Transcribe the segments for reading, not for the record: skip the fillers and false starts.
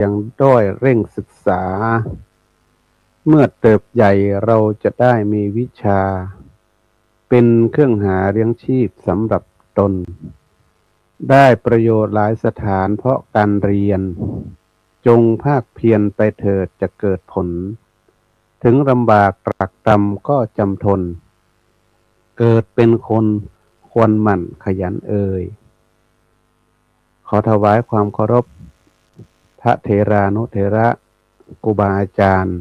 ยังด้อยเร่งศึกษาเมื่อเติบใหญ่เราจะได้มีวิชาเป็นเครื่องหาเลี้ยงชีพสำหรับตนได้ประโยชน์หลายสถานเพราะการเรียนจงภาคเพียรไปเถิดจะเกิดผลถึงลำบากตรากตรำก็จำทนเกิดเป็นคนควรหมั่นขยันขอถวายความเคารพพระเถรานุเถระครูบาอาจารย์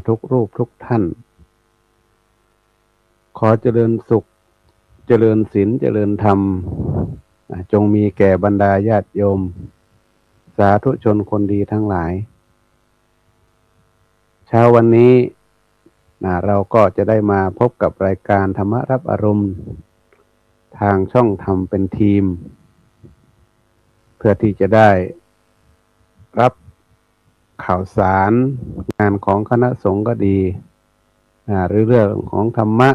ทุกรูปทุกท่านขอเจริญสุขเจริญศีลเจริญธรรมจงมีแก่บรรดาญาติโยมสาธุชนคนดีทั้งหลายเช้าวันนี้เราก็จะได้มาพบกับรายการธรรมรับอารมณ์ทางช่องธรรมเป็นทีมเพื่อที่จะได้รับข่าวสารงานของคณะสงฆ์ก็ดีหรือเรื่องของธรรมะ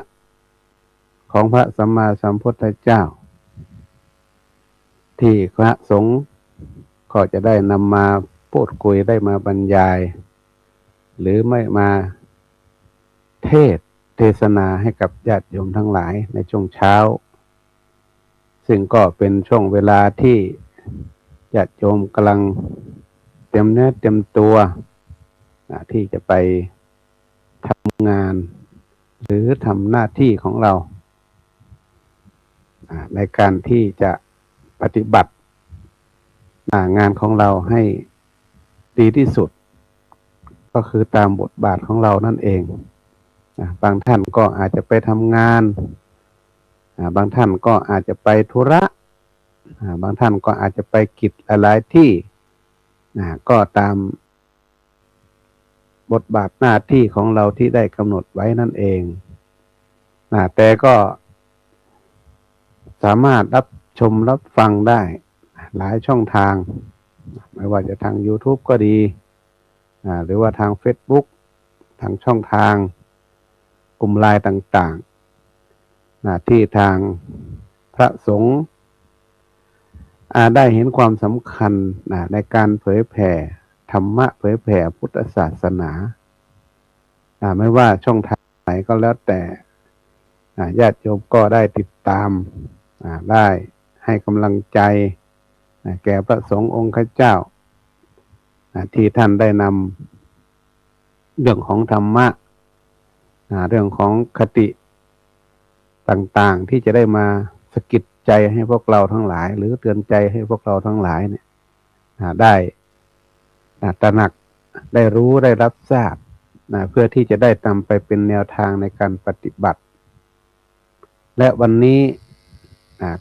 ของพระสัมมาสัมพุทธเจ้าที่คณะสงฆ์ก็จะได้นำมาพูดคุยได้มาบรรยายหรือไม่มาเทศนาให้กับญาติโยมทั้งหลายในช่วงเช้าซึ่งก็เป็นช่วงเวลาที่ญาติโยมกำลังเตรียมเนื้อเตรียมตัวที่จะไปทำงานหรือทำหน้าที่ของเราในการที่จะปฏิบัติงานของเราให้ดีที่สุดก็คือตามบทบาทของเรานั่นเองบางท่านก็อาจจะไปทำงานบางท่านก็อาจจะไปธุระบางท่านก็อาจจะไปกิจหลายที่ก็ตามบทบาทหน้าที่ของเราที่ได้กำหนดไว้นั่นเองแต่ก็สามารถรับชมรับฟังได้หลายช่องทางไม่ว่าจะทาง YouTube ก็ดีหรือว่าทาง Facebook ทางช่องทางกลุ่มไลน์ต่างๆที่ทางพระสงฆ์ได้เห็นความสำคัญในการเผยแผ่ธรรมะเผยแผ่พุทธศาสนาไม่ว่าช่องทางไหนก็แล้วแต่ญาติโยมก็ได้ติดตามได้ให้กำลังใจแก่พระสงฆ์องค์เจ้าที่ท่านได้นำเรื่องของธรรมะเรื่องของคติต่างๆที่จะได้มาสะกิดใจให้พวกเราทั้งหลายหรือเตือนใจให้พวกเราทั้งหลายเนี่ยได้ตระหนักได้รู้ได้รับทราบเพื่อที่จะได้นำไปเป็นแนวทางในการปฏิบัติและวันนี้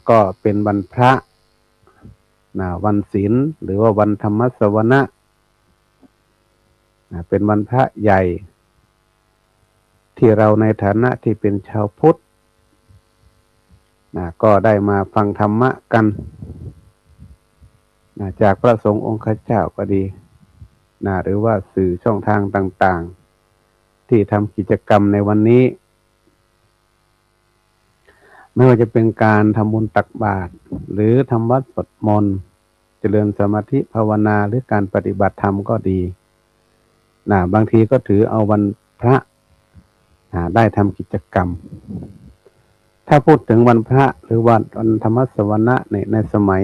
ก็เป็นวันพระวันศีลหรือว่าวันธรรมสวนะเป็นวันพระใหญ่ที่เราในฐานะที่เป็นชาวพุทธก็ได้มาฟังธรรมะกันจากพระสงฆ์องค์เจ้าก็ดีหรือว่าสื่อช่องทางต่างๆที่ทำกิจกรรมในวันนี้ไม่ว่าจะเป็นการทำบุญตักบาตรหรือทำวัดสวดมนต์เจริญสมาธิภาวนาหรือการปฏิบัติธรรมก็ดีบางทีก็ถือเอาวันพระได้ทำกิจกรรมถ้าพูดถึงวันพระหรือวันธรรมสวนะในสมัย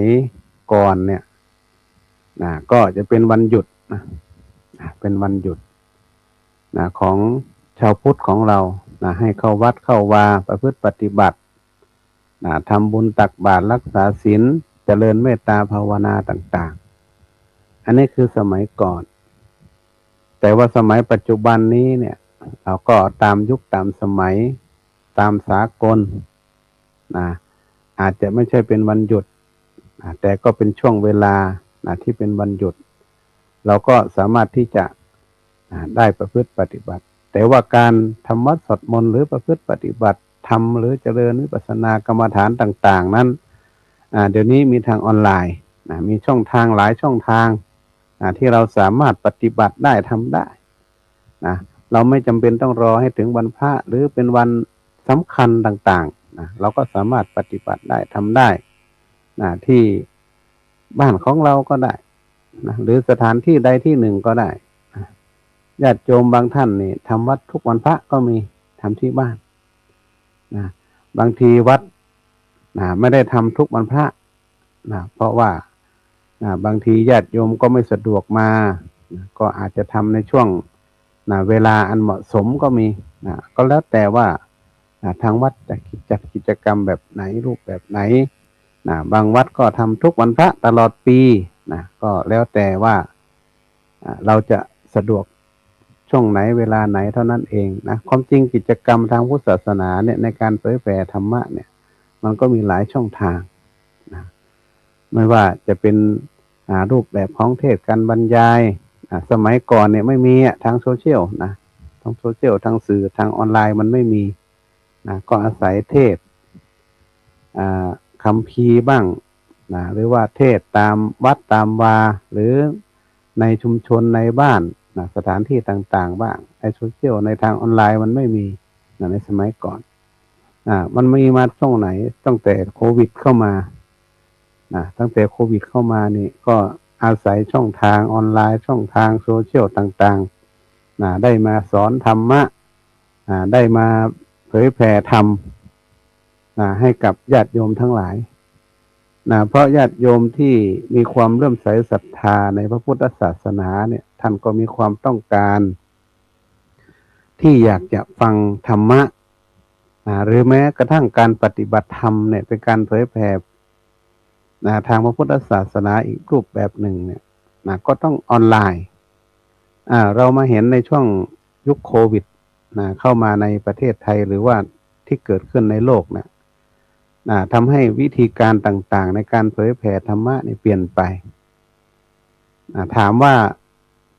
ก่อนเนี่ยก็จะเป็นวันหยุดเป็นวันหยุดของชาวพุทธของเราให้เข้าวัดเข้าวาประพฤติปฏิบัติทำบุญตักบาตรรักษาศีลเจริญเมตตาภาวนาต่างๆอันนี้คือสมัยก่อนแต่ว่าสมัยปัจจุบันนี้เนี่ยเราก็ตามยุคตามสมัยตามสากลอาจจะไม่ใช่เป็นวันหยุดแต่ก็เป็นช่วงเวลาที่เป็นวันหยุดเราก็สามารถที่จะได้ประพฤติปฏิบัติแต่ว่าการทำวัดสวดมนต์หรือประพฤติปฏิบัติธรรมหรือเจริญวิปัสสนากรรมฐานต่างๆนั้นเดี๋ยวนี้มีทางออนไลน์มีช่องทางหลายช่องทางที่เราสามารถปฏิบัติได้ทำได้เราไม่จำเป็นต้องรอให้ถึงวันพระหรือเป็นวันสำคัญต่างๆเราก็สามารถปฏิบัติได้ทำได้ที่บ้านของเราก็ได้ นะหรือสถานที่ใดที่หนึ่งก็ได้นะญาติโยมบางท่านนี่ทำวัดทุกวันพระก็มีทำที่บ้านนะบางทีวัดนะไม่ได้ทำทุกวันพระนะเพราะว่าบางทีญาติโยมก็ไม่สะดวกมานะก็อาจจะทำในช่วงนะเวลาอันเหมาะสมก็มีนะก็แล้วแต่ว่าทางวัดจะจัดกิจกรรมแบบไหนรูปแบบไหนนะบางวัดก็ทำทุกวันพระตลอดปีนะก็แล้วแต่ว่าเราจะสะดวกช่วงไหนเวลาไหนเท่านั้นเองนะความจริงกิจกรรมทางพุทธศาสนาเนี่ยในการเผยแผ่ธรรมะเนี่ยมันก็มีหลายช่องทางนะไม่ว่าจะเป็นรูปแบบของเทศการบรรยายสมัยก่อนเนี่ยไม่มีทางโซเชียลนะทางโซเชียลทางสื่อทางออนไลน์มันไม่มีนะก็อาศัยเทศคัมภีร์บ้างนะหรือว่าเทศตามวัดตามวาหรือในชุมชนในบ้านนะสถานที่ต่างๆบ้างในโซเชียลในทางออนไลน์มันไม่มีนะในสมัยก่อนมันมีมาช่วงไหนตั้งแต่โควิดเข้ามาตั้งแต่โควิดเข้ามานี่ก็อาศัยช่องทางออนไลน์ช่องทางโซเชียลต่างๆได้มาสอนธรรมะได้มาเผยแผ่ธรรมให้กับญาติโยมทั้งหลายเพราะญาติโยมที่มีความเลื่อมใสศรัทธาในพระพุทธศาสนาเนี่ยท่านก็มีความต้องการที่อยากจะฟังธรรมะหรือแม้กระทั่งการปฏิบัติธรรมเนี่ยเป็นการเผยแผ่ทางพระพุทธศาสนาอีกรูปแบบหนึ่งเนี่ยก็ต้องออนไลน์เรามาเห็นในช่วงยุคโควิดเข้ามาในประเทศไทยหรือว่าที่เกิดขึ้นในโลกเนี่ยทำให้วิธีการต่างๆในการเผยแผ่ธรรมะนี่เปลี่ยนไปถามว่า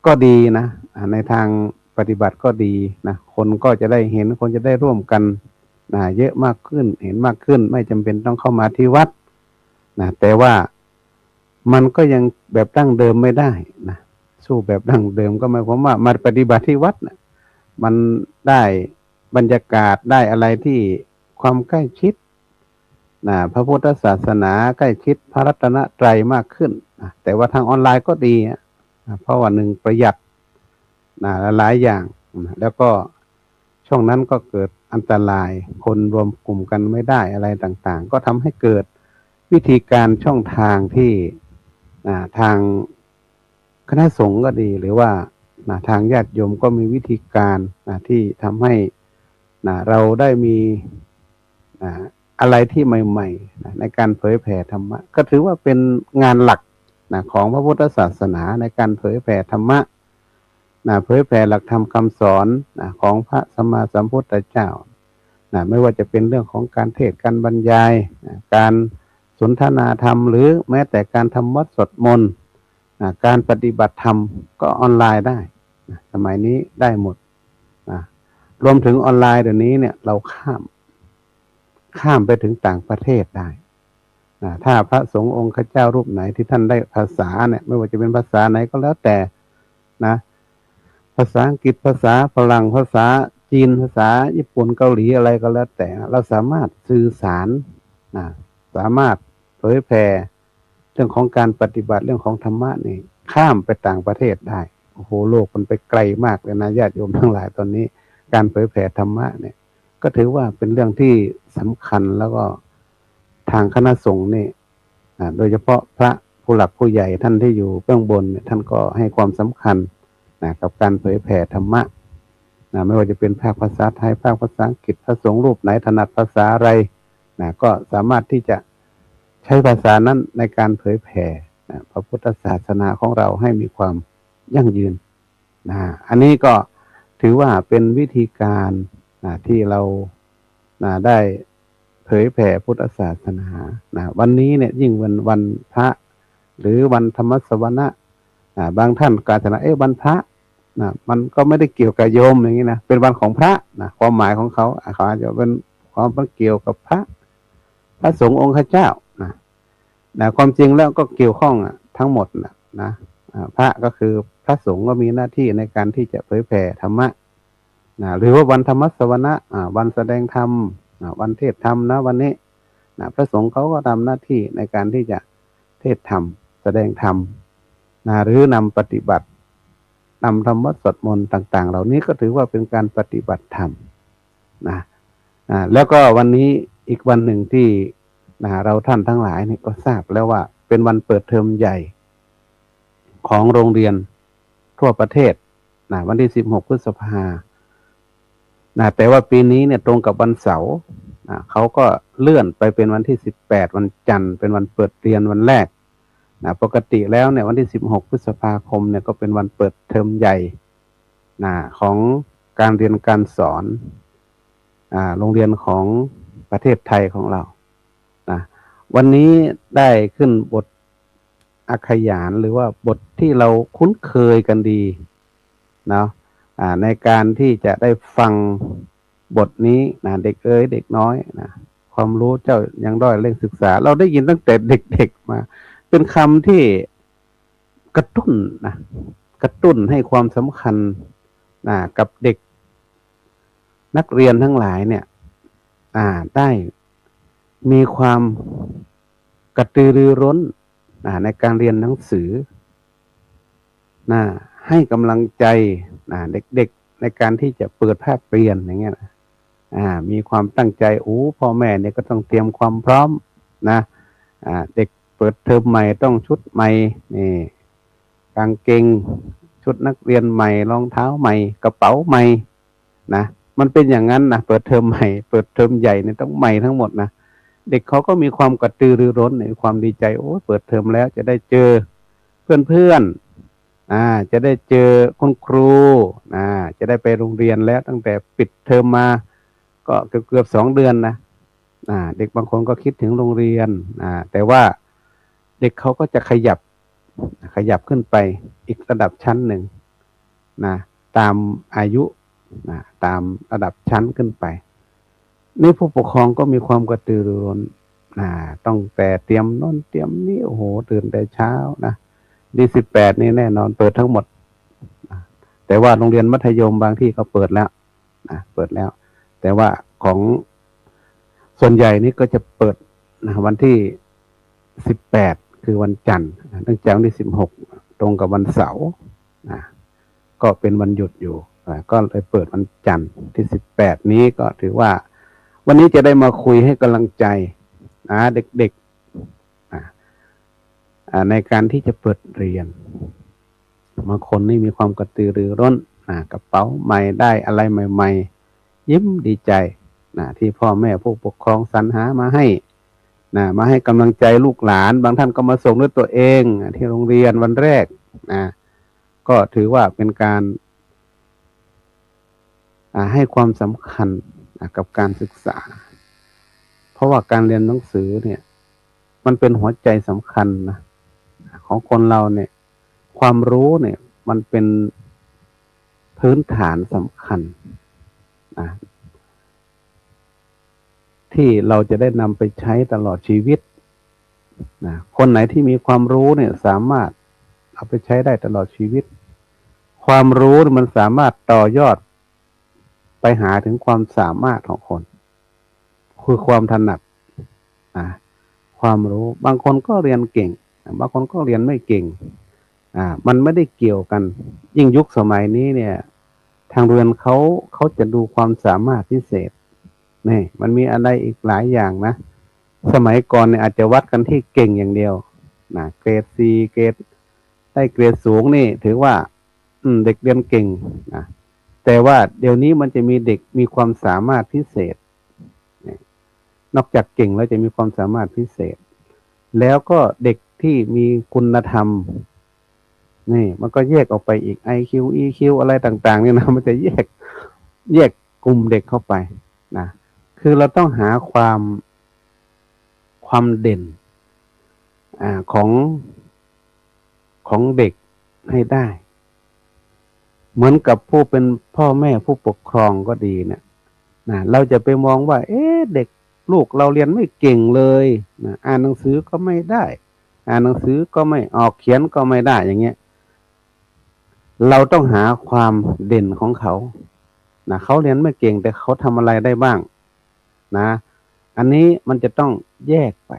ก็ดีนะในทางปฏิบัติก็ดีนะคนก็จะได้เห็นคนจะได้ร่วมกันเยอะมากขึ้นเห็นมากขึ้นไม่จำเป็นต้องเข้ามาที่วัดแต่ว่ามันก็ยังแบบดั้งเดิมไม่ได้นะสู้แบบดั้งเดิมก็หมายความว่ามาปฏิบัติที่วัดนะมันได้บรรยากาศได้อะไรที่ความใกล้ชิดพระพุทธศาสนาใกล้ชิดพระรัตนตรัยมากขึ้นแต่ว่าทางออนไลน์ก็ดีเพราะว่าหนึ่งประหยัดหลายอย่างแล้วก็ช่วงนั้นก็เกิดอันตรายคนรวมกลุ่มกันไม่ได้อะไรต่างๆก็ทำให้เกิดวิธีการช่องทางที่ทางคณะสงฆ์ก็ดีหรือว่าทางญาติโยมก็มีวิธีการที่ทำให้เราได้มีอะไรที่ใหม่ๆในการเผยแผ่ธรรมะก็ถือว่าเป็นงานหลักของพระพุทธศาสนาในการเผยแผ่ธรรมะเผยแผ่หลักธรรมคำสอนของพระสัมมาสัมพุทธเจ้าไม่ว่าจะเป็นเรื่องของการเทศน์การบรรยายการสนทนาธรรมหรือแม้แต่การทำวัดสวดมนต์การปฏิบัติธรรมก็ออนไลน์ได้สมัยนี้ได้หมดรวมถึงออนไลน์เดี๋ยวนี้เนี่ยเราข้ามไปถึงต่างประเทศได้ถ้าพระสงฆ์องค์ข้าเจ้ารูปไหนที่ท่านได้ภาษาเนี่ยไม่ว่าจะเป็นภาษาไหนก็แล้วแต่นะภาษาอังกฤษภาษาฝรั่งภาษาจีนภาษาญี่ปุ่นเกาหลีอะไรก็แล้วแต่เราสามารถสื่อสารสามารถเผยแผ่เรื่องของการปฏิบัติเรื่องของธรรมะนี่ข้ามไปต่างประเทศได้โอ้โหโลกมันไปไกลมากเลยนะญาติโยมทั้งหลายตอนนี้การเผยแผ่ธรรมะเนี่ยก็ถือว่าเป็นเรื่องที่สำคัญแล้วก็ทางคณะสงฆ์นี่โดยเฉพาะพระผู้หลักผู้ใหญ่ท่านที่อยู่เบื้องบนเนี่ยท่านก็ให้ความสำคัญกับการเผยแผ่ธรรมะไม่ว่าจะเป็นภาคภาษาไทยภาคภาษาอังกฤษพระสงฆ์รูปไหนถนัดภาษาอะไรก็สามารถที่จะใช้ภาษานั้นในการเผยแผ่พระพุทธศาสนาของเราให้มีความยั่งยืนอันนี้ก็ถือว่าเป็นวิธีการที่เราได้เผยแผ่พุทธศาสนาวันนี้เนี่ยยิ่งวันพระหรือวันธรรมสวนะบางท่านกาญจนาวันพระมันก็ไม่ได้เกี่ยวกับโยมอย่างนี้นะเป็นวันของพระความหมายของเขาอาจจะเป็นความเกี่ยวกับพระสงฆ์องค์ข้าเจ้าความจริงแล้วก็เกี่ยวข้องทั้งหมดนะพระก็คือพระสงฆ์ก็มีหน้าที่ในการที่จะเผยแผ่ธรรมะหรือว่าวันธรรมสวนะวันแสดงธรรมวันเทศธรรมนะวันนี้พระสงฆ์เขาก็ทำหน้าที่ในการที่จะเทศธรรมแสดงธรรม หรือนำปฏิบัตินำธรรมะสวดมนต์ต่างๆเหล่านี้ก็ถือว่าเป็นการปฏิบัติธรรมนะแล้วก็วันนี้อีกวันหนึ่งที่เราท่านทั้งหลายนี่ก็ทราบแล้วว่าเป็นวันเปิดเทอมใหญ่ของโรงเรียนทั่วประเทศวันที่16 พฤษภาแต่ว่าปีนี้เนี่ยตรงกับวันเสาร์เขาก็เลื่อนไปเป็นวันที่18วันจันทร์เป็นวันเปิดเรียนวันแรกปกติแล้วเนี่ยวันที่16 พฤษภาคมเนี่ยก็เป็นวันเปิดเทอมใหญ่ของการเรียนการสอนโรงเรียนของประเทศไทยของเราวันนี้ได้ขึ้นบทอักขยานหรือว่าบทที่เราคุ้นเคยกันดีในการที่จะได้ฟังบทนี้เด็กเด็กน้อยความรู้เจ้ายังด้อยเร่งศึกษาเราได้ยินตั้งแต่เด็กๆมาเป็นคำที่กระตุ้นให้ความสำคัญกับเด็กนักเรียนทั้งหลายเนี่ยได้มีความกระตือรือร้นในการเรียนหนังสือให้กำลังใจเด็กๆในการที่จะเปิดภาคเรียนอย่างเงี้ยมีความตั้งใจพ่อแม่เนี่ยก็ต้องเตรียมความพร้อมเด็กเปิดเทอมใหม่ต้องชุดใหม่นี่กางเกงชุดนักเรียนใหม่รองเท้าใหม่กระเป๋าใหม่มันเป็นอย่างนั้นเปิดเทอมใหม่เปิดเทอมใหญ่เนี่ยต้องใหม่ทั้งหมดเด็กเขาก็มีความกระตือรือร้นในความดีใจเปิดเทอมแล้วจะได้เจอเพื่อนจะได้เจอคุณครูจะได้ไปโรงเรียนแล้วตั้งแต่ปิดเทอมมาก็เกือบ2 เดือนเด็กบางคนก็คิดถึงโรงเรียนแต่ว่าเด็กเขาก็จะขยับขึ้นไปอีกระดับชั้นหนึ่งตามอายุตามระดับชั้นขึ้นไปนี่ผู้ปกครองก็มีความกระตือรือร้นต้องแต่เตรียมโน่นเตรียมนี่ตื่นแต่เช้าดี18นี่แน่นอนเปิดทั้งหมดแต่ว่าโรงเรียนมัธยมบางที่เขาเปิดแล้วแต่ว่าของส่วนใหญ่นี่ก็จะเปิดวันที่18คือวันจันทร์ตั้งแต่วันที่16ตรงกับวันเสาร์ก็เป็นวันหยุดอยู่ก็เลยเปิดวันจันทร์ที่18นี้ก็ถือว่าวันนี้จะได้มาคุยให้กำลังใจเด็กๆในการที่จะเปิดเรียนบางคนนี่มีความกระตือรือร้นกระเป๋าใหม่ได้อะไรใหม่ๆยิ้มดีใจที่พ่อแม่ผู้ปกครองสรรหามาให้มาให้กำลังใจลูกหลานบางท่านก็มาส่งด้วยตัวเองที่โรงเรียนวันแรกก็ถือว่าเป็นการให้ความสำคัญกับการศึกษาเพราะว่าการเรียนหนังสือเนี่ยมันเป็นหัวใจสำคัญของคนเราเนี่ยความรู้เนี่ยมันเป็นพื้นฐานสำคัญที่เราจะได้นำไปใช้ตลอดชีวิตคนไหนที่มีความรู้เนี่ยสามารถเอาไปใช้ได้ตลอดชีวิตความรู้มันสามารถต่อยอดไปหาถึงความสามารถของคนคือความถนัดความรู้บางคนก็เรียนเก่งบางคนก็เรียนไม่เก่งมันไม่ได้เกี่ยวกันยิ่งยุคสมัยนี้เนี่ยทางเรียนเขาจะดูความสามารถพิเศษนี่มันมีอะไรอีกหลายอย่างสมัยก่อนเนี่ยอาจจะวัดกันที่เก่งอย่างเดียวเกรด C เกรดได้เกรดสูงนี่ถือว่าเด็กเรียนเก่งแต่ว่าเดี๋ยวนี้มันจะมีเด็กมีความสามารถพิเศษนอกจากเก่งแล้วจะมีความสามารถพิเศษแล้วก็เด็กที่มีคุณธรรมนี่มันก็แยกออกไปอีก IQ EQ อะไรต่างๆเนี่ยมันจะแยกกลุ่มเด็กเข้าไปคือเราต้องหาความเด่นของเด็กให้ได้เหมือนกับผู้เป็นพ่อแม่ผู้ปกครองก็ดีเนี่ยเราจะไปมองว่าเด็กลูกเราเรียนไม่เก่งเลยอ่านหนังสือก็ไม่ได้อ่านหนังสือก็ไม่ออกเขียนก็ไม่ได้อย่างเงี้ยเราต้องหาความเด่นของเขาเขาเรียนไม่เก่งแต่เขาทำอะไรได้บ้างอันนี้มันจะต้องแยกไป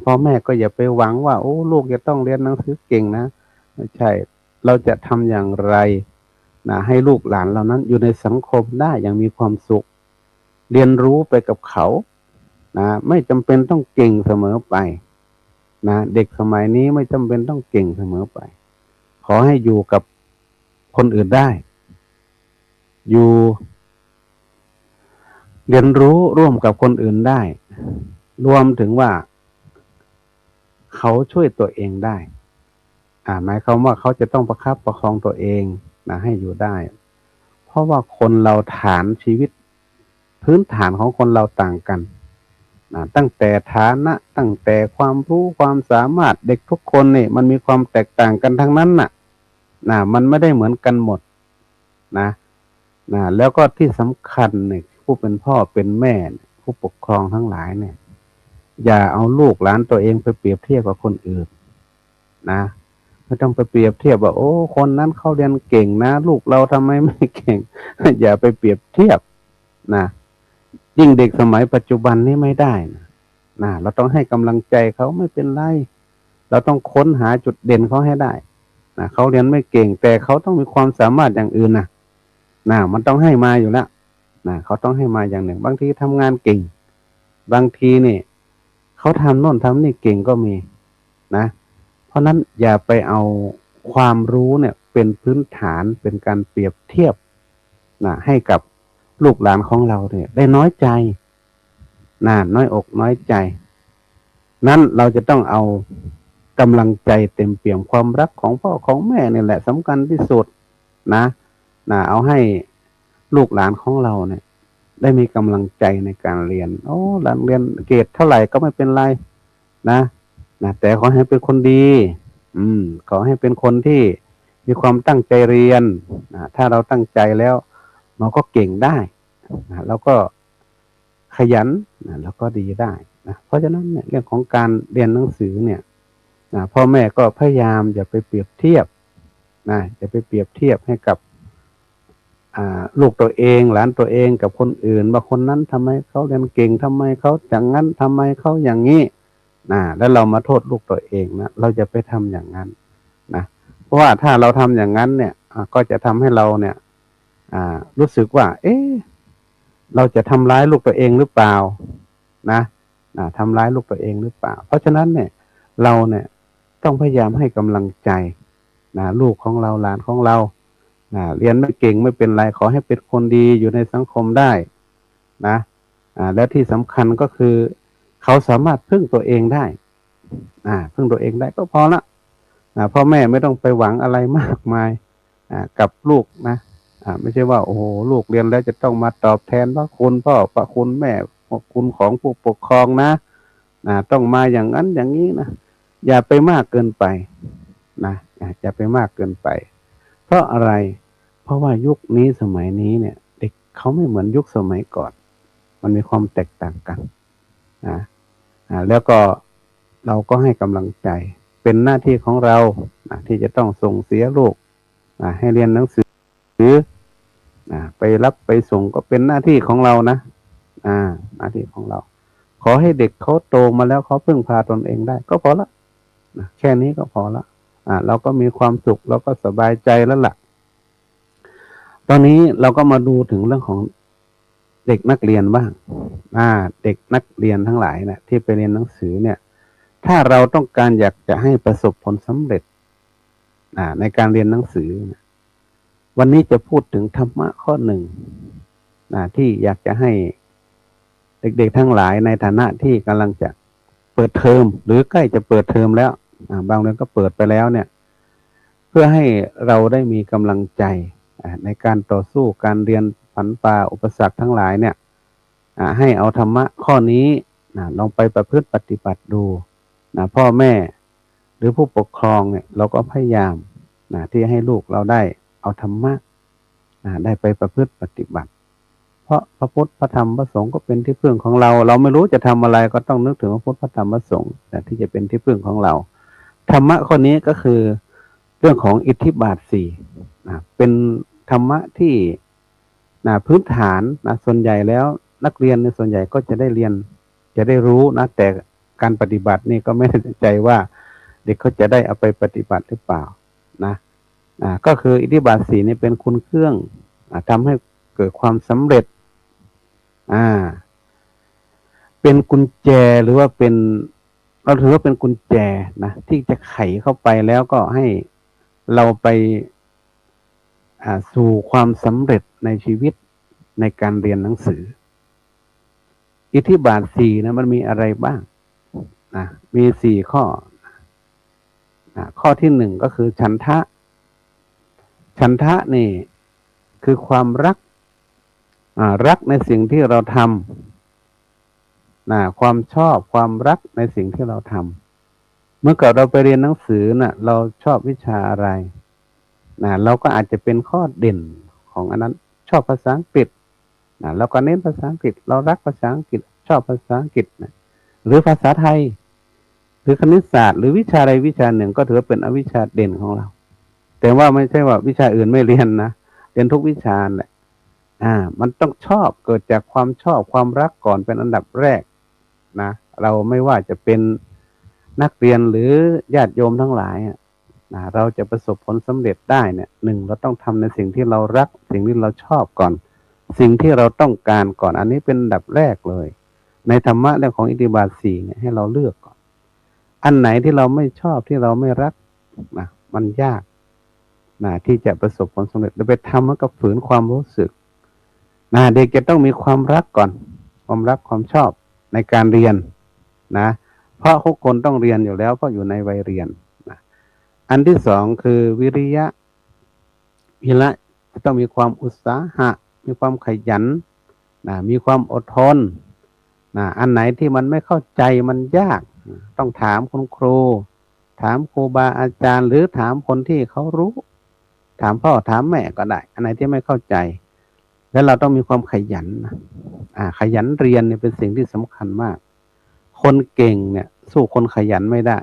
พ่อแม่ก็อย่าไปหวังว่าลูกจะต้องเรียนหนังสือเก่งนะ ไม่ใช่เราจะทำอย่างไรนะให้ลูกหลานเรานั้นอยู่ในสังคมได้อย่างมีความสุขเรียนรู้ไปกับเขานะไม่จำเป็นต้องเก่งเสมอไปนะเด็กสมัยนี้ไม่จำเป็นต้องเก่งเสมอไปขอให้อยู่กับคนอื่นได้อยู่เรียนรู้ร่วมกับคนอื่นได้รวมถึงว่าเขาช่วยตัวเองได้หมายความว่าเขาจะต้องประคับประคองตัวเองนะให้อยู่ได้เพราะว่าคนเราฐานชีวิตพื้นฐานของคนเราต่างกันนะตั้งแต่ฐานะตั้งแต่ความรู้ความสามารถเด็กทุกคนเนี่ยมันมีความแตกต่างกันทั้งนั้นน่ะมันไม่ได้เหมือนกันหมดนะแล้วก็ที่สำคัญเนี่ยผู้เป็นพ่อเป็นแม่ผู้ปกครองทั้งหลายเนี่ยอย่าเอาลูกหลานตัวเองไปเปรียบเทียบกับคนอื่นนะไม่ต้องไปเปรียบเทียบว่าโอ้คนนั้นเขาเรียนเก่งนะลูกเราทำไมไม่เก่ง อย่าไปเปรียบเทียบนะยิ่งเด็กสมัยปัจจุบันนี้ไม่ได้นะเราต้องให้กำลังใจเขาไม่เป็นไรเราต้องค้นหาจุดเด่นเขาให้ได้นะเขาเรียนไม่เก่งแต่เขาต้องมีความสามารถอย่างอื่นนะมันต้องให้มาอยู่แล้วเขาต้องให้มาอย่างหนึ่งบางทีทำงานเก่งบางทีนี่เขาทำโน่นทำนี่เก่งก็มีนะเพราะนั้นอย่าไปเอาความรู้เนี่ยเป็นพื้นฐานเป็นการเปรียบเทียบให้กับลูกหลานของเราเนี่ยได้น้อยใจน้อยอกน้อยใจนั้นเราจะต้องเอากำลังใจเต็มเปี่ยมความรักของพ่อของแม่นี่แหละสำคัญที่สุดนะเอาให้ลูกหลานของเราเนี่ยได้มีกำลังใจในการเรียนหลานเรียนเกรดเท่าไหร่ก็ไม่เป็นไรนะแต่ขอให้เป็นคนดีขอให้เป็นคนที่มีความตั้งใจเรียนถ้าเราตั้งใจแล้วเราก็เก่งได้แล้วก็ขยันแล้วก็ดีได้เพราะฉะนั้นเนี่ยเรื่องของการเรียนหนังสือเนี่ยพ่อแม่ก็พยายามอย่าไปเปรียบเทียบอย่าไปเปรียบเทียบให้กับลูกตัวเองหลานตัวเองกับคนอื่นว่าคนนั้นทำไมเขาเรียนเก่งทำไมเขาอย่างนั้นทำไมเขาอย่างนี้แล้วเรามาโทษลูกตัวเองนะเราจะไปทำอย่างนั้นนะเพราะว่าถ้าเราทำอย่างนั้นเนี่ยก็จะทำให้เราเนี่ยรู้สึกว่าเราจะทำร้ายลูกตัวเองหรือเปล่าทำร้ายลูกตัวเองหรือเปล่าเพราะฉะนั้นเนี่ยเราเนี่ยต้องพยายามให้กำลังใจลูกของเราหลานของเราเรียนไม่เก่งไม่เป็นไรขอให้เป็นคนดีอยู่ในสังคมได้นะและที่สำคัญก็คือเขาสามารถพึ่งตัวเองได้พึ่งตัวเองได้ก็พอละพ่อแม่ไม่ต้องไปหวังอะไรมากมายกับลูกนะไม่ใช่ว่าโอ้โหลูกเรียนแล้วจะต้องมาตอบแทนพระคุณพ่อพระคุณแม่พระคุณของผู้ปกครองนะต้องมาอย่างนั้นอย่างนี้นะอย่าไปมากเกินไปอย่าไปมากเกินไปเพราะอะไรเพราะว่ายุคนี้สมัยนี้เนี่ยเด็กเขาไม่เหมือนยุคสมัยก่อนมันมีความแตกต่างกันแล้วก็เราก็ให้กำลังใจเป็นหน้าที่ของเราที่จะต้องส่งเสียลูกให้เรียนหนังสือไปรับไปส่งก็เป็นหน้าที่ของเรานะหน้าที่ของเราขอให้เด็กเขาโตมาแล้วเขาพึ่งพาตนเองได้ก็พอละแค่นี้ก็พอละเราก็มีความสุขเราก็สบายใจแล้วล่ะตอนนี้เราก็มาดูถึงเรื่องของเด็กนักเรียนบ้างเด็กนักเรียนทั้งหลายเนี่ยที่ไปเรียนหนังสือเนี่ยถ้าเราต้องการอยากจะให้ประสบผลสำเร็จในการเรียนหนังสือวันนี้จะพูดถึงธรรมะข้อหนึ่งที่อยากจะให้เด็กๆทั้งหลายในฐานะที่กำลังจะเปิดเทอมหรือใกล้จะเปิดเทอมแล้วบางเรียนก็เปิดไปแล้วเนี่ยเพื่อให้เราได้มีกำลังใจในการต่อสู้การเรียนผันฝ่าอุปสรรคทั้งหลายเนี่ยให้เอาธรรมะข้อนี้ลองไปประพฤติปฏิบัติดูพ่อแม่หรือผู้ปกครองเนี่ยเราก็พยายามที่ให้ลูกเราได้เอาธรรมะได้ไปประพฤติปฏิบัติเพราะพระพุทธพระธรรมพระสงฆ์ก็เป็นที่พึ่งของเราเราไม่รู้จะทำอะไรก็ต้องนึกถึงพระพุทธพระธรรมพระสงฆ์ที่จะเป็นที่พึ่งของเราธรรมะข้อนี้ก็คือเรื่องของอิทธิบาทสี่เป็นธรรมะที่พื้นฐานส่วนใหญ่แล้วนักเรียนในส่วนใหญ่ก็จะได้เรียนจะได้รู้แต่การปฏิบัตินี่ก็ไม่แน่ใจว่าเด็กเขาจะได้เอาไปปฏิบัติหรือเปล่า นะก็คืออิทธิบาท4นี่เป็นคุณเครื่องทำให้เกิดความสำเร็จเป็นกุญแจหรือว่าเป็นเราถือว่าเป็นกุญแจนะที่จะไขเข้าไปแล้วก็ให้เราไปสู่ความสำเร็จในชีวิตในการเรียนหนังสืออิทธิบาท4นะมันมีอะไรบ้างมี4ข้อข้อที่1ก็คือฉันทะนี่คือความรักรักในสิ่งที่เราทำความชอบความรักในสิ่งที่เราทำเมื่อเกิดเราไปเรียนหนังสือเราชอบวิชาอะไรเราก็อาจจะเป็นข้อเด่นของอันนั้นชอบภาษาอังกฤษเราก็เน้นภาษาอังกฤษเรารักภาษาอังกฤษชอบภาษาอังกฤษหรือภาษาไทยหรือคณิตศาสตร์หรือวิชาใดวิชาหนึ่งก็ถือเป็นอวิชาเด่นของเราแต่ว่าไม่ใช่ว่าวิชาอื่นไม่เรียนนะเรียนทุกวิชาแหละมันต้องชอบเกิดจากความชอบความรักก่อนเป็นอันดับแรกเราไม่ว่าจะเป็นนักเรียนหรือญาติโยมทั้งหลายเราจะประสบผลสำเร็จได้เนี่ย1เราต้องทำในสิ่งที่เรารักสิ่งที่เราชอบก่อนสิ่งที่เราต้องการก่อนอันนี้เป็นอันดับแรกเลยในธรรมะเรื่องของอิทธิบาท4เนี่ยให้เราเลือกก่อนอันไหนที่เราไม่ชอบที่เราไม่รักมันยากที่จะประสบผลสำเร็จเราไปทำมันก็ฝืนความรู้สึกเด็กจะต้องมีความรักก่อนความรักความชอบในการเรียนเพราะทุกคนต้องเรียนอยู่แล้วเพราะอยู่ในวัยเรียนอันที่2คือวิริยะจะต้องมีความอุตสาหะมีความขยันมีความอดทนอันไหนที่มันไม่เข้าใจมันยากต้องถามคุณครูถามครูบาอาจารย์หรือถามคนที่เขารู้ถามพ่อถามแม่ก็ได้อันไหนที่ไม่เข้าใจแล้วเราต้องมีความขยันขยันเรียนเนี่ยเป็นสิ่งที่สำคัญมากคนเก่งเนี่ยสู้คนขยันไม่ได้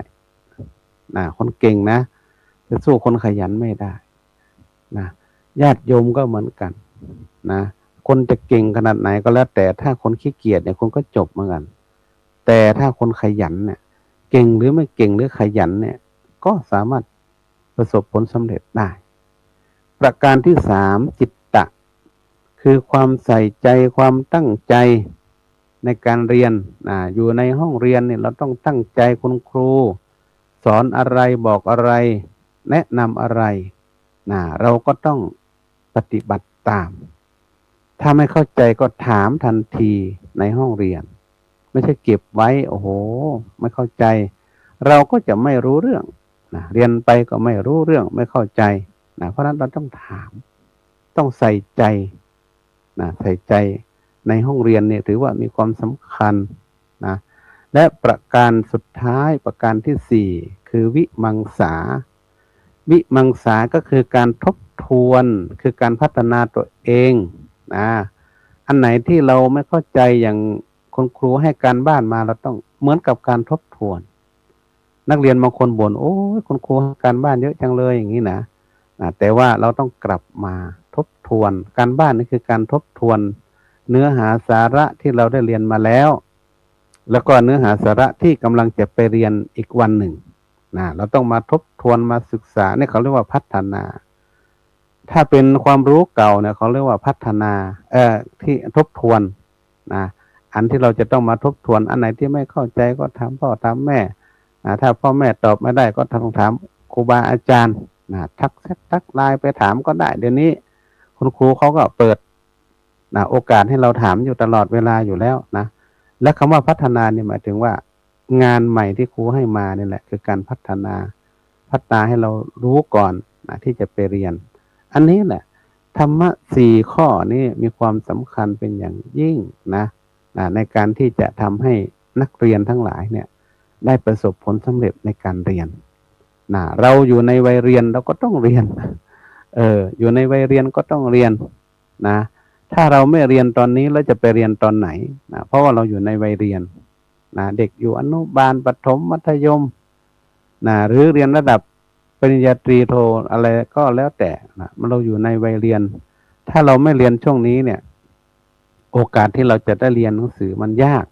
คนเก่งนะจะสู้คนขยันไม่ได้ญาติโยมก็เหมือนกันคนจะเก่งขนาดไหนก็แล้วแต่ถ้าคนขี้เกียจเนี่ยคนก็จบเหมือนกันแต่ถ้าคนขยันเนี่ยเก่งหรือไม่เก่งหรือขยันเนี่ยก็สามารถประสบผลสำเร็จได้ประการที่3จิตตะคือความใส่ใจความตั้งใจในการเรียนอยู่ในห้องเรียนเนี่ยเราต้องตั้งใจคุณครูสอนอะไรบอกอะไรแนะนำอะไรเราก็ต้องปฏิบัติตามถ้าไม่เข้าใจก็ถามทันทีในห้องเรียนไม่ใช่เก็บไว้โอ้โหไม่เข้าใจเราก็จะไม่รู้เรื่องเรียนไปก็ไม่รู้เรื่องไม่เข้าใจเพราะฉะนั้นเราต้องถามต้องใส่ใจใส่ใจในห้องเรียนเนี่ยถือว่ามีความสำคัญและประการสุดท้ายประการที่4คือวิมังสาก็คือการทบทวนคือการพัฒนาตัวเองอันไหนที่เราไม่เข้าใจอย่างคุณครูให้การบ้านมาเราต้องเหมือนกับการทบทวนนักเรียนบางคนบ่นโอ้ยคุณครูให้การบ้านเยอะจังเลยอย่างนี้แต่ว่าเราต้องกลับมาทบทวนการบ้านนี่คือการทบทวนเนื้อหาสาระที่เราได้เรียนมาแล้วแล้วก็เนื้อหาสาระที่กำลังจะไปเรียนอีกวันหนึ่งเราต้องมาทบทวนมาศึกษาเนี่ยเขาเรียกว่าพัฒนาถ้าเป็นความรู้เก่าเนี่ยเขาเรียกว่าพัฒนาที่ทบทวนอันที่เราจะต้องมาทบทวนอันไหนที่ไม่เข้าใจก็ถามพ่อถามแม่ถ้าพ่อแม่ตอบไม่ได้ก็ต้องถามครูบาอาจารย์ทักไลน์ไปถามก็ได้เดี๋ยวนี้คุณครูเขาก็เปิดโอกาสให้เราถามอยู่ตลอดเวลาอยู่แล้วและคำว่าพัฒนาเนี่ยหมายถึงว่างานใหม่ที่ครูให้มาเนี่ยแหละคือการพัฒนาให้เรารู้ก่อนที่จะไปเรียนอันนี้แหละธรรมะ4ข้อนี้มีความสำคัญเป็นอย่างยิ่งในการที่จะทำให้นักเรียนทั้งหลายเนี่ยได้ประสบผลสำเร็จในการเรียนเราอยู่ในวัยเรียนเราก็ต้องเรียนอยู่ในวัยเรียนก็ต้องเรียนถ้าเราไม่เรียนตอนนี้เราจะไปเรียนตอนไหนเพราะว่าเราอยู่ในวัยเรียนเด็กอยู่อนุบาลประถมมัธยมหรือเรียนระดับปริญญาตรีโทอะไรก็แล้วแต่เราอยู่ในวัยเรียนถ้าเราไม่เรียนช่วงนี้เนี่ยโอกาสที่เราจะได้เรียนหนังสือมันยาก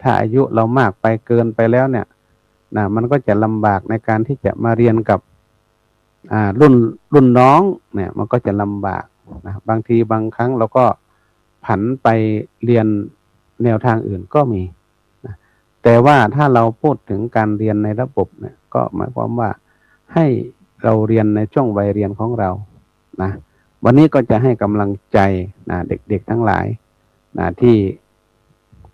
ถ้าอายุเรามากไปเกินไปแล้วเนี่ยมันก็จะลำบากในการที่จะมาเรียนกับ รุ่นน้องเนี่ยมันก็จะลำบากนะบางทีบางครั้งเราก็ผันไปเรียนแนวทางอื่นก็มีนะแต่ว่าถ้าเราพูดถึงการเรียนในระบบเนี่ยก็หมายความว่าให้เราเรียนในช่วงวัยเรียนของเรานะวันนี้ก็จะให้กำลังใจนะเด็กๆทั้งหลายนะที่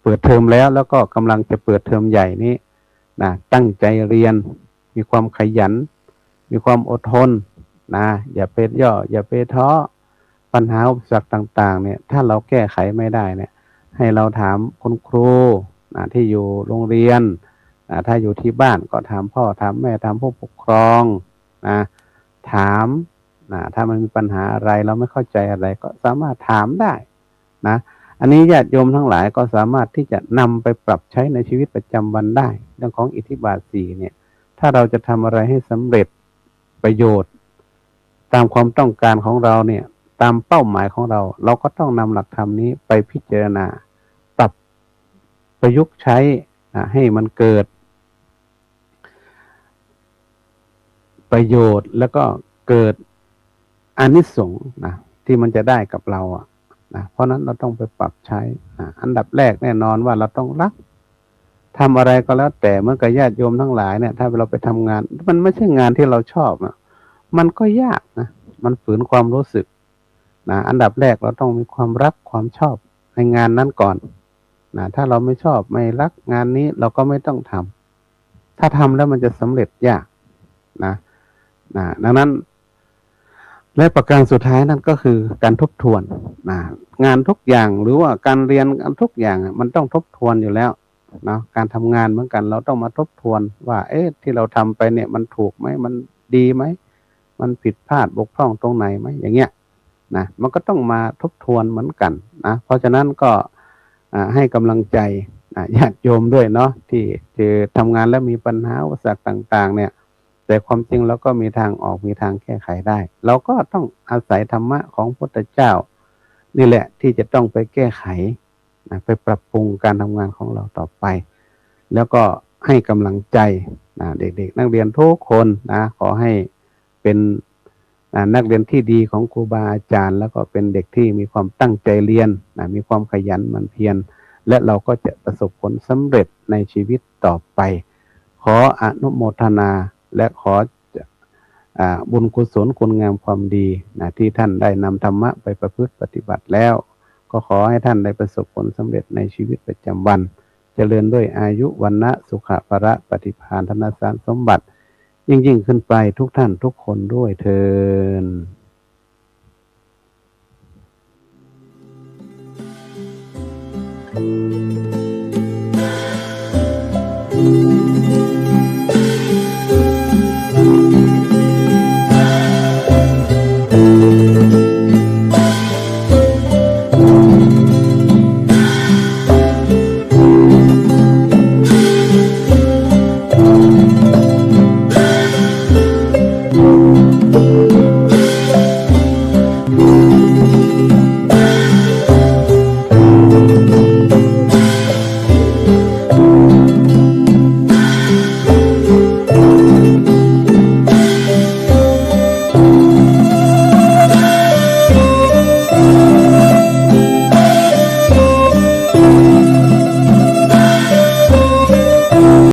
เปิดเทอมแล้วก็กำลังจะเปิดเทอมใหญ่นี้นะตั้งใจเรียนมีความขยันมีความอดทนนะอย่าไปย่ออย่าไปท้อปัญหาอุปสรรคต่างๆเนี่ยถ้าเราแก้ไขไม่ได้เนี่ยให้เราถามคุณครูนะที่อยู่โรงเรียนนะถ้าอยู่ที่บ้านก็ถามพ่อถามแม่ถามผู้ปกครองนะถามนะถ้ามันมีปัญหาอะไรเราไม่เข้าใจอะไรก็สามารถถามได้นะอันนี้ญาติโยมทั้งหลายก็สามารถที่จะนำไปปรับใช้ในชีวิตประจำวันได้เรื่องของอิทธิบาทสี่เนี่ยถ้าเราจะทำอะไรให้สำเร็จประโยชน์ตามความต้องการของเราเนี่ยตามเป้าหมายของเราเราก็ต้องนำหลักธรรมนี้ไปพิจารณาปรับประยุกต์ใช้ให้มันเกิดประโยชน์แล้วก็เกิดอานิสงส์นะที่มันจะได้กับเรานะเพราะนั้นเราต้องไปปรับใช้อันดับแรกแน่นอนว่าเราต้องรักทำอะไรก็แล้วแต่เมื่อกับญาติโยมทั้งหลายเนี่ยถ้าเราไปทำงานมันไม่ใช่งานที่เราชอบนะมันก็ยากนะมันฝืนความรู้สึกนะอันดับแรกเราต้องมีความรักความชอบในงานนั้นก่อนนะถ้าเราไม่ชอบไม่รักงานนี้เราก็ไม่ต้องทำถ้าทำแล้วมันจะสำเร็จยากนะดังนั้นและประการสุดท้ายนั่นก็คือการทบทวนงานทุกอย่างหรือว่าการเรียนทุกอย่างมันต้องทบทวนอยู่แล้วนะการทำงานเหมือนกันเราต้องมาทบทวนว่าที่เราทำไปเนี่ยมันถูกไหมมันดีไหมมันผิดพลาดบกพร่องตรงไหนไหมอย่างเงี้ยนะมันก็ต้องมาทบทวนเหมือนกันนะเพราะฉะนั้นก็ให้กำลังใจญาติโยมด้วยเนาะที่ทำงานแล้วมีปัญหาอุปสรรคต่างๆเนี่ยแต่ความจริงเราก็มีทางออกมีทางแก้ไขได้เราก็ต้องอาศัยธรรมะของพระพุทธเจ้านี่แหละที่จะต้องไปแก้ไขไปปรับปรุงการทำงานของเราต่อไปแล้วก็ให้กำลังใจเด็กๆนักเรียนทุกคนนะขอให้เป็นนักเรียนที่ดีของครูบาอาจารย์แล้วก็เป็นเด็กที่มีความตั้งใจเรียนมีความขยันหมั่นเพียรและเราก็จะประสบผลสำเร็จในชีวิตต่อไปขออนุโมทนาและขอบุญกุศลคุณงามความดีที่ท่านได้นำธรรมะไปประพฤติปฏิบัติแล้วก็ขอให้ท่านได้ประสบผลสำเร็จในชีวิตประจำวันเจริญด้วยอายุวรรณะสุขภระปฏิภาณธนสารสมบัติยิ่งขึ้นไปทุกท่านทุกคนด้วยเทอญ